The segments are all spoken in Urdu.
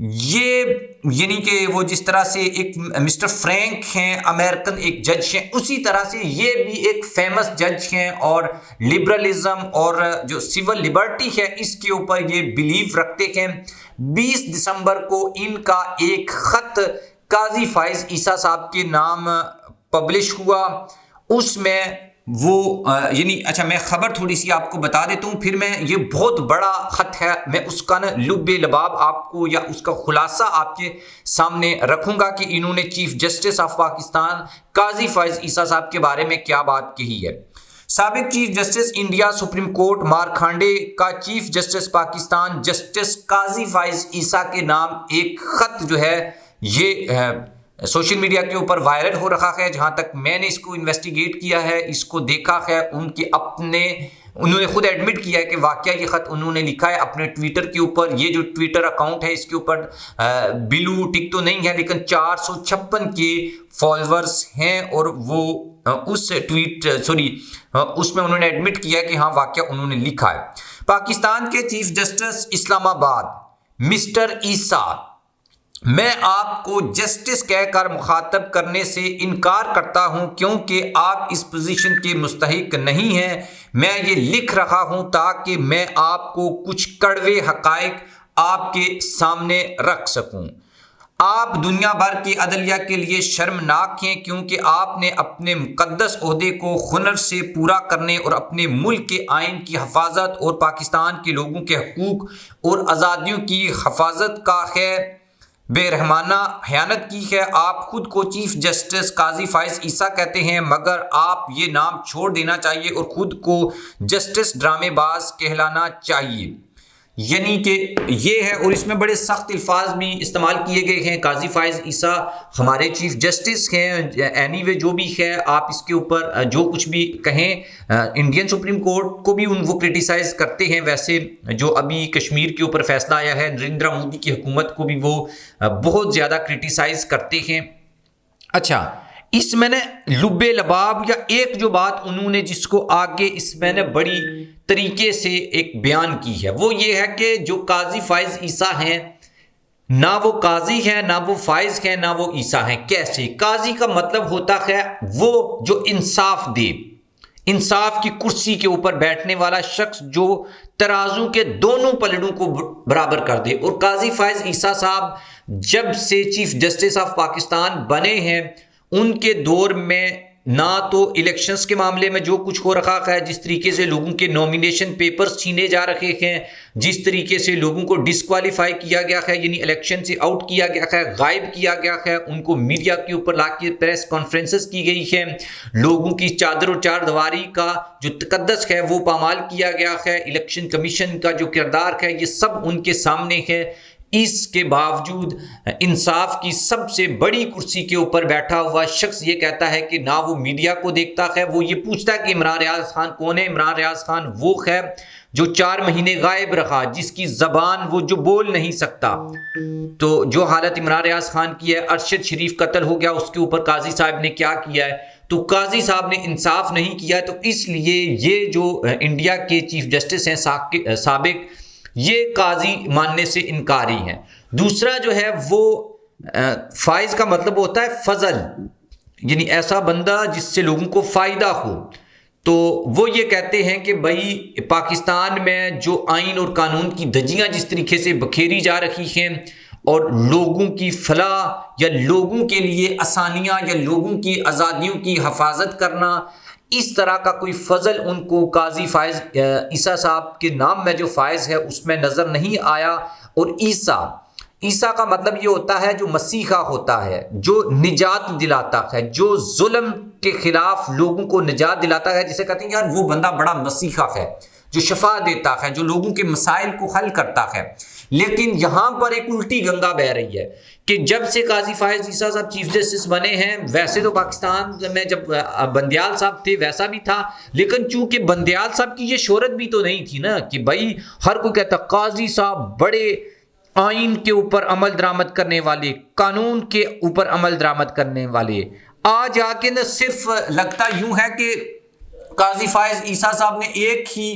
یہ یعنی کہ وہ جس طرح سے ایک مسٹر فرینک ہیں امریکن ایک جج ہیں، اسی طرح سے یہ بھی ایک فیمس جج ہیں اور لبرلزم اور جو سول لبرٹی ہے اس کے اوپر یہ بلیو رکھتے ہیں۔ 20 دسمبر کو ان کا ایک خط قاضی فائز عیسیٰ صاحب کے نام پبلش ہوا، اس میں وہ یعنی اچھا میں خبر تھوڑی سی آپ کو بتا دیتا ہوں، پھر میں یہ بہت بڑا خط ہے، میں اس کا لب لباب آپ کو یا اس کا خلاصہ آپ کے سامنے رکھوں گا کہ انہوں نے چیف جسٹس آف پاکستان قاضی فائز عیسیٰ صاحب کے بارے میں کیا بات کہی ہے۔ سابق chief justice India supreme court Markandey کا چیف جسٹس پاکستان جسٹس قاضی فائز عیسیٰ کے نام ایک خط جو ہے یہ سوشل میڈیا کے اوپر وائرل ہو رہا ہے۔ جہاں تک میں نے اس کو انویسٹیگیٹ کیا ہے، اس کو دیکھا ہے، انہوں نے خود ایڈمٹ کیا ہے کہ واقعہ یہ خط انہوں نے لکھا ہے اپنے ٹویٹر کے اوپر۔ یہ جو ٹویٹر اکاؤنٹ ہے اس کے اوپر بلو ٹک تو نہیں ہے لیکن 456 کے فالورز ہیں، اور وہ اس میں انہوں نے ایڈمٹ کیا ہے کہ ہاں واقعہ انہوں نے لکھا ہے۔ پاکستان کے چیف جسٹس اسلام آباد مسٹر عیسیٰ، میں آپ کو جسٹس کہہ کر مخاطب کرنے سے انکار کرتا ہوں کیونکہ آپ اس پوزیشن کے مستحق نہیں ہیں۔ میں یہ لکھ رہا ہوں تاکہ میں آپ کو کچھ کڑوے حقائق آپ کے سامنے رکھ سکوں۔ آپ دنیا بھر کی عدلیہ کے لیے شرمناک ہیں کیونکہ آپ نے اپنے مقدس عہدے کو ہنر سے پورا کرنے اور اپنے ملک کے آئین کی حفاظت اور پاکستان کے لوگوں کے حقوق اور آزادیوں کی حفاظت کا بے رحمانہ خیانت کی ہے۔ آپ خود کو چیف جسٹس قاضی فائز عیسیٰ کہتے ہیں، مگر آپ یہ نام چھوڑ دینا چاہیے اور خود کو جسٹس ڈرامے باز کہلانا چاہیے۔ یعنی کہ یہ ہے، اور اس میں بڑے سخت الفاظ بھی استعمال کیے گئے ہیں۔ قاضی فائز عیسیٰ ہمارے چیف جسٹس ہیں، اینی وے جو بھی ہے آپ اس کے اوپر جو کچھ بھی کہیں، انڈین سپریم کورٹ کو بھی وہ کرٹیسائز کرتے ہیں۔ ویسے جو ابھی کشمیر کے اوپر فیصلہ آیا ہے، نریندر مودی کی حکومت کو بھی وہ بہت زیادہ کرٹیسائز کرتے ہیں۔ اچھا، اس میں نے لب لباب یا ایک جو بات انہوں نے جس کو آگے اس میں نے بڑی طریقے سے ایک بیان کی ہے، وہ یہ ہے کہ جو قاضی فائز عیسیٰ ہیں، نہ وہ قاضی ہیں، نہ وہ فائز ہیں، نہ وہ عیسیٰ ہیں۔ کیسے؟ قاضی کا مطلب ہوتا ہے وہ جو انصاف دے، انصاف کی کرسی کے اوپر بیٹھنے والا شخص جو ترازو کے دونوں پلڑوں کو برابر کر دے۔ اور قاضی فائز عیسیٰ صاحب جب سے چیف جسٹس آف پاکستان بنے ہیں، ان کے دور میں نہ تو الیکشنز کے معاملے میں جو کچھ ہو رہا ہے، جس طریقے سے لوگوں کے نومینیشن پیپرز چھینے جا رہے ہیں، جس طریقے سے لوگوں کو ڈسکوالیفائی کیا گیا ہے، یعنی الیکشن سے آؤٹ کیا گیا ہے، غائب کیا گیا ہے، ان کو میڈیا کے اوپر لا کے پریس کانفرنسز کی گئی ہیں، لوگوں کی چادر و چار دیواری کا جو تقدس ہے وہ پامال کیا گیا ہے، الیکشن کمیشن کا جو کردار ہے یہ سب ان کے سامنے ہے۔ اس کے باوجود انصاف کی سب سے بڑی کرسی کے اوپر بیٹھا ہوا شخص یہ کہتا ہے کہ نہ وہ میڈیا کو دیکھتا ہے، وہ یہ پوچھتا ہے کہ عمران ریاض خان کون ہے۔ عمران ریاض خان وہ ہے جو 4 مہینے غائب رہا، جس کی زبان وہ جو بول نہیں سکتا۔ تو جو حالت عمران ریاض خان کی ہے، ارشد شریف قتل ہو گیا، اس کے اوپر قاضی صاحب نے کیا کیا ہے؟ تو قاضی صاحب نے انصاف نہیں کیا، تو اس لیے یہ جو انڈیا کے چیف جسٹس ہیں سابق، یہ قاضی ماننے سے انکاری ہیں۔ دوسرا جو ہے وہ فائز کا مطلب ہوتا ہے فضل، یعنی ایسا بندہ جس سے لوگوں کو فائدہ ہو۔ تو وہ یہ کہتے ہیں کہ بھائی پاکستان میں جو آئین اور قانون کی دھجیاں جس طریقے سے بکھیری جا رہی ہیں اور لوگوں کی فلاح یا لوگوں کے لیے آسانیاں یا لوگوں کی آزادیوں کی حفاظت کرنا، اس طرح کا کوئی فضل ان کو قاضی فائز عیسیٰ صاحب کے نام میں جو فائز ہے اس میں نظر نہیں آیا۔ اور عیسیٰ کا مطلب یہ ہوتا ہے جو مسیحا ہوتا ہے، جو نجات دلاتا ہے، جو ظلم کے خلاف لوگوں کو نجات دلاتا ہے، جسے کہتے ہیں یار وہ بندہ بڑا مسیحا ہے، جو شفا دیتا ہے، جو لوگوں کے مسائل کو حل کرتا ہے۔ لیکن یہاں پر ایک الٹی گنگا بہہ رہی ہے کہ جب سے قاضی فائز عیسیٰ صاحب چیف جسٹس بنے ہیں، ویسے تو پاکستان میں جب بندیال صاحب تھے ویسا بھی تھا، لیکن چونکہ بندیال صاحب کی یہ شہرت بھی تو نہیں تھی نا کہ بھائی ہر کوئی کہتا قاضی صاحب بڑے آئین کے اوپر عمل درآمد کرنے والے، قانون کے اوپر عمل درآمد کرنے والے۔ آج آ کے نہ صرف لگتا یوں ہے کہ قاضی فائز عیسیٰ صاحب نے ایک ہی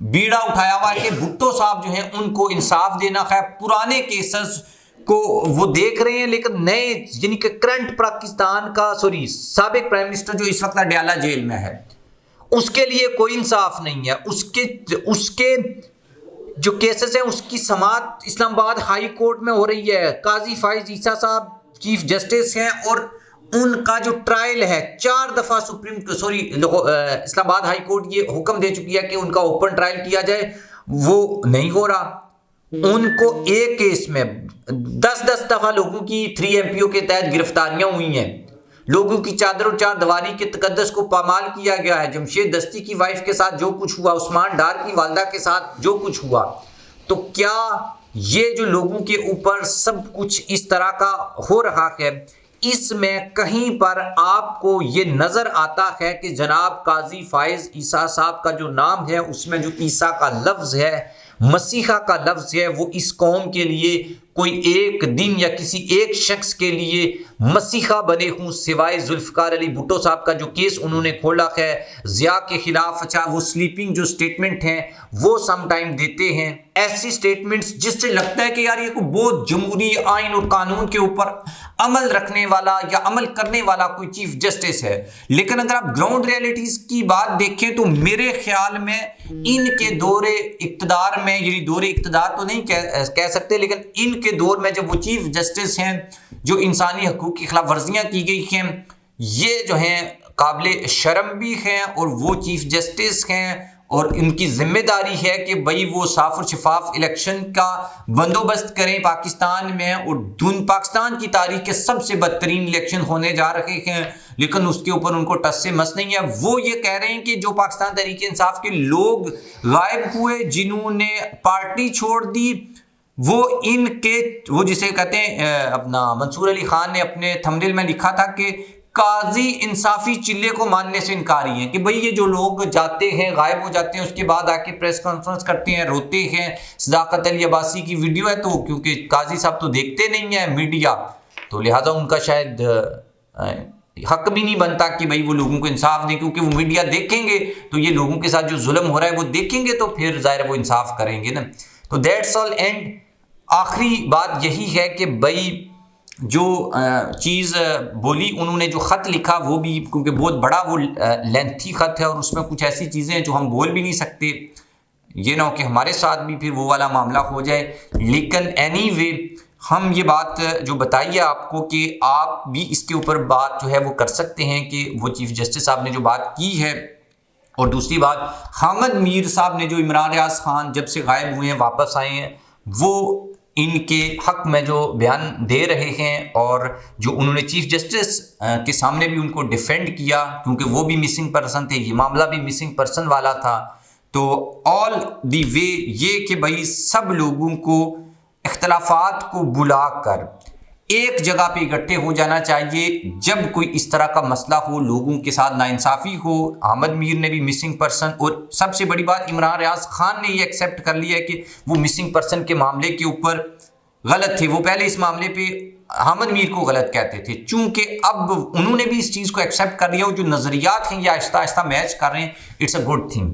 بیڑا اٹھایا ہوا ہے کہ بھٹو صاحب جو ہیں ان کو انصاف دینا ہے، پرانے کیسز کو وہ دیکھ رہے ہیں، لیکن نئے یعنی کہ کرنٹ پاکستان کا سابق پرائم منسٹر جو اس وقت اڈیالہ جیل میں ہے، اس کے لیے کوئی انصاف نہیں ہے. اس کے جو کیسز ہیں اس کی سماعت اسلام آباد ہائی کورٹ میں ہو رہی ہے. قاضی فائز عیسیٰ صاحب چیف جسٹس ہیں اور ان کا جو ٹرائل ہے 4 دفعہ اسلام آباد ہائی کورٹ یہ حکم دے چکی ہے کہ ان کا اوپن ٹرائل کیا جائے، وہ نہیں ہو رہا. ان کو ایک کیس میں 10 دفعہ لوگوں کی 3 MPO کے تحت گرفتاریاں ہوئی ہیں، لوگوں کی چادر و چار دیواری کے تقدس کو پامال کیا گیا ہے. جمشید دستی کی وائف کے ساتھ جو کچھ ہوا، عثمان ڈار کی والدہ کے ساتھ جو کچھ ہوا، تو کیا یہ جو لوگوں کے اوپر سب کچھ اس طرح کا ہو رہا ہے، اس میں کہیں پر آپ کو یہ نظر آتا ہے کہ جناب قاضی فائز عیسیٰ صاحب کا جو نام ہے اس میں جو عیسیٰ کا لفظ ہے، مسیحا کا لفظ ہے، وہ اس قوم کے لیے کوئی ایک دن یا کسی ایک شخص کے لیے مسیحا بنے ہوں، سوائے ذوالفقار علی بھٹو صاحب کا جو کیس انہوں نے کھولا ہے ضیاء کے خلاف. اچھا وہ سلیپنگ جو سٹیٹمنٹ ہیں وہ سم ٹائم دیتے ہیں، ایسی سٹیٹمنٹس جس سے لگتا ہے کہ یار یہ کوئی بہت جمہوری آئین اور قانون کے اوپر عمل رکھنے والا یا عمل کرنے والا کوئی چیف جسٹس ہے. لیکن اگر آپ گراؤنڈ ریئلٹیز کی بات دیکھیں تو میرے خیال میں ان کے دور اقتدار میں، یعنی دور اقتدار تو نہیں کہہ سکتے، لیکن ان کے دور میں جب وہ چیف جسٹس ہیں، جو انسانی حقوق کی خلاف ورزیاں کی گئی ہیں یہ جو ہیں قابل شرم بھی ہیں، اور وہ چیف جسٹس ہیں اور ان کی ذمہ داری ہے کہ بھئی وہ صاف اور شفاف الیکشن کا بندوبست کریں پاکستان میں. اور پاکستان کی تاریخ کے سب سے بدترین الیکشن ہونے جا رہے ہیں، لیکن اس کے اوپر ان کو ٹس سے مس نہیں ہے. وہ یہ کہہ رہے ہیں کہ جو پاکستان تحریک انصاف کے لوگ غائب ہوئے، جنہوں نے پارٹی چھوڑ دی، وہ جسے کہتے ہیں اپنا منصور علی خان نے اپنے تھمبنیل میں لکھا تھا کہ قاضی انصافی چلے کو ماننے سے انکاری ہیں، کہ بھئی یہ جو لوگ جاتے ہیں غائب ہو جاتے ہیں، اس کے بعد آ کے پریس کانفرنس کرتے ہیں، روتے ہیں. صداقت علی عباسی کی ویڈیو ہے، تو کیونکہ قاضی صاحب تو دیکھتے نہیں ہیں میڈیا، تو لہٰذا ان کا شاید حق بھی نہیں بنتا کہ بھئی وہ لوگوں کو انصاف دیں، کیونکہ وہ میڈیا دیکھیں گے تو یہ لوگوں کے ساتھ جو ظلم ہو رہا ہے وہ دیکھیں گے تو پھر ظاہر وہ انصاف کریں گے نا. تو دیٹس آل. اینڈ آخری بات یہی ہے کہ بھئی جو چیز بولی انہوں نے، جو خط لکھا وہ بھی کیونکہ بہت بڑا وہ لینتھی خط ہے اور اس میں کچھ ایسی چیزیں ہیں جو ہم بول بھی نہیں سکتے، یہ نہ ہو کہ ہمارے ساتھ بھی پھر وہ والا معاملہ ہو جائے. لیکن اینی وے ہم یہ بات جو بتائیے آپ کو کہ آپ بھی اس کے اوپر بات جو ہے وہ کر سکتے ہیں کہ وہ چیف جسٹس صاحب نے جو بات کی ہے. اور دوسری بات، حامد میر صاحب نے جو عمران ریاض خان جب سے غائب ہوئے ہیں واپس آئے ہیں، وہ ان کے حق میں جو بیان دے رہے ہیں، اور جو انہوں نے چیف جسٹس کے سامنے بھی ان کو ڈیفینڈ کیا، کیونکہ وہ بھی مسنگ پرسن تھے، یہ معاملہ بھی مسنگ پرسن والا تھا. تو آل دی وے یہ کہ بھائی سب لوگوں کو اختلافات کو بلا کر ایک جگہ پہ اکٹھے ہو جانا چاہیے جب کوئی اس طرح کا مسئلہ ہو، لوگوں کے ساتھ ناانصافی ہو. حامد میر نے بھی مسنگ پرسن، اور سب سے بڑی بات عمران ریاض خان نے یہ ایکسیپٹ کر لیا ہے کہ وہ مسنگ پرسن کے معاملے کے اوپر غلط تھے. وہ پہلے اس معاملے پہ حامد میر کو غلط کہتے تھے، چونکہ اب انہوں نے بھی اس چیز کو ایکسیپٹ کر لیا، جو نظریات ہیں یہ آہستہ آہستہ میچ کر رہے ہیں. It's a good thing.